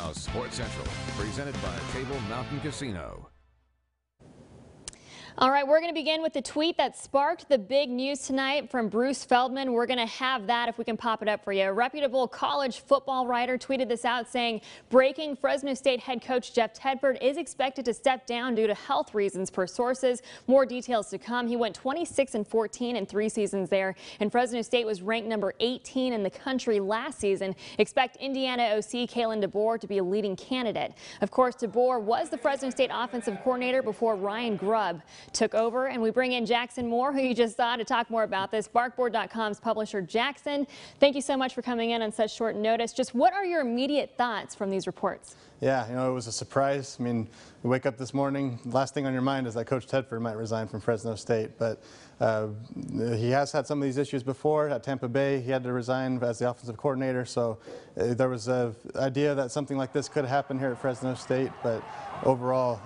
Now Sports Central, presented by Table Mountain Casino. All right, we're going to begin with the tweet that sparked the big news tonight from Bruce Feldman. We're going to have that if we can pop it up for you. A reputable college football writer tweeted this out saying, breaking, Fresno State head coach Jeff Tedford is expected to step down due to health reasons per sources. More details to come. He went 26-14 in 3 seasons there, and Fresno State was ranked number 18 in the country last season. Expect Indiana OC Kalen DeBoer to be a leading candidate. Of course, DeBoer was the Fresno State offensive coordinator before Ryan Grubb took over, and we bring in Jackson Moore, who you just saw, to talk more about this. Barkboard.com's publisher. Jackson, thank you so much for coming in on such short notice. Just what are your immediate thoughts from these reports? Yeah, it was a surprise. I mean, you wake up this morning, last thing on your mind is that Coach Tedford might resign from Fresno State, but he has had some of these issues before. At Tampa Bay, he had to resign as the offensive coordinator, so there was an idea that something like this could happen here at Fresno State, but overall,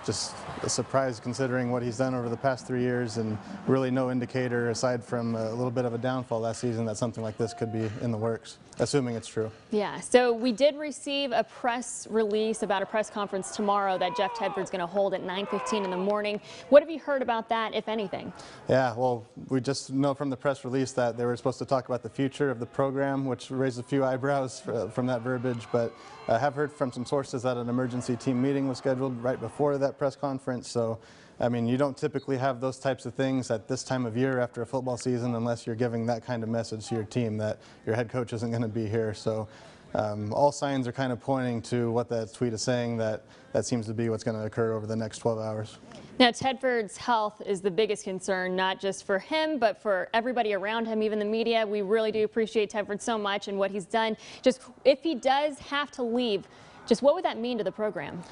just a surprise considering what he's done over the past 3 years, and really no indicator aside from a little bit of a downfall last season that something like this could be in the works, assuming it's true. Yeah, so we did receive a press release about a press conference tomorrow that Jeff Tedford's going to hold at 9:15 in the morning. What have you heard about that, if anything? Yeah, well, we just know from the press release that they were supposed to talk about the future of the program, which raised a few eyebrows from that verbiage, but I have heard from some sources that an emergency team meeting was scheduled right before that press conference. So, I mean, you don't typically have those types of things at this time of year after a football season unless you're giving that kind of message to your team that your head coach isn't going to be here. So all signs are kind of pointing to what that tweet is saying, that seems to be what's going to occur over the next 12 hours. Now, Tedford's health is the biggest concern, not just for him, but for everybody around him, even the media. We really do appreciate Tedford so much and what he's done. Just if he does have to leave, just what would that mean to the program?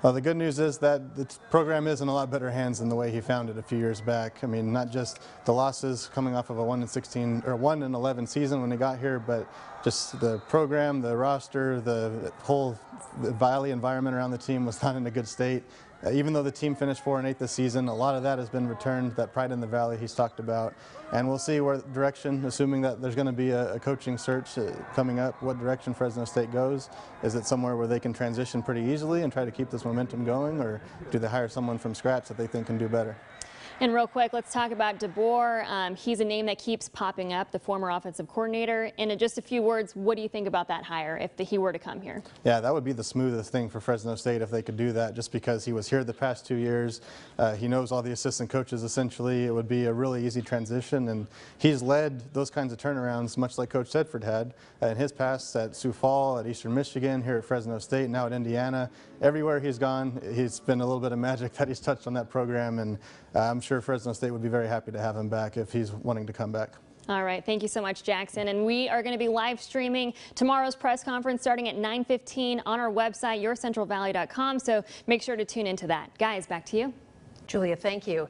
Well, the good news is that the program is in a lot better hands than the way he found it a few years back. I mean, not just the losses coming off of a 1-16 or 1-11 season when he got here, but just the program, the roster, the whole Valley environment around the team was not in a good state. Even though the team finished 4-8 this season, a lot of that has been returned, that pride in the Valley he's talked about. And we'll see what direction, assuming that there's going to be a coaching search coming up, what direction Fresno State goes. Is it somewhere where they can transition pretty easily and try to keep this momentum going, or do they hire someone from scratch that they think can do better? And real quick, let's talk about DeBoer. He's a name that keeps popping up, the former offensive coordinator. In just a few words, what do you think about that hire if he were to come here? Yeah, that would be the smoothest thing for Fresno State if they could do that, just because he was here the past 2 years. He knows all the assistant coaches essentially. It would be a really easy transition, and he's led those kinds of turnarounds much like Coach Tedford had in his past at Sioux Falls, at Eastern Michigan, here at Fresno State, now at Indiana. Everywhere he's gone, he's been a little bit of magic that he's touched on that program, and I'm sure Fresno State would be very happy to have him back if he's wanting to come back. All right, thank you so much, Jackson. And we are going to be live streaming tomorrow's press conference starting at 9:15 on our website, yourcentralvalley.com. So make sure to tune into that. Guys, back to you. Julia, thank you.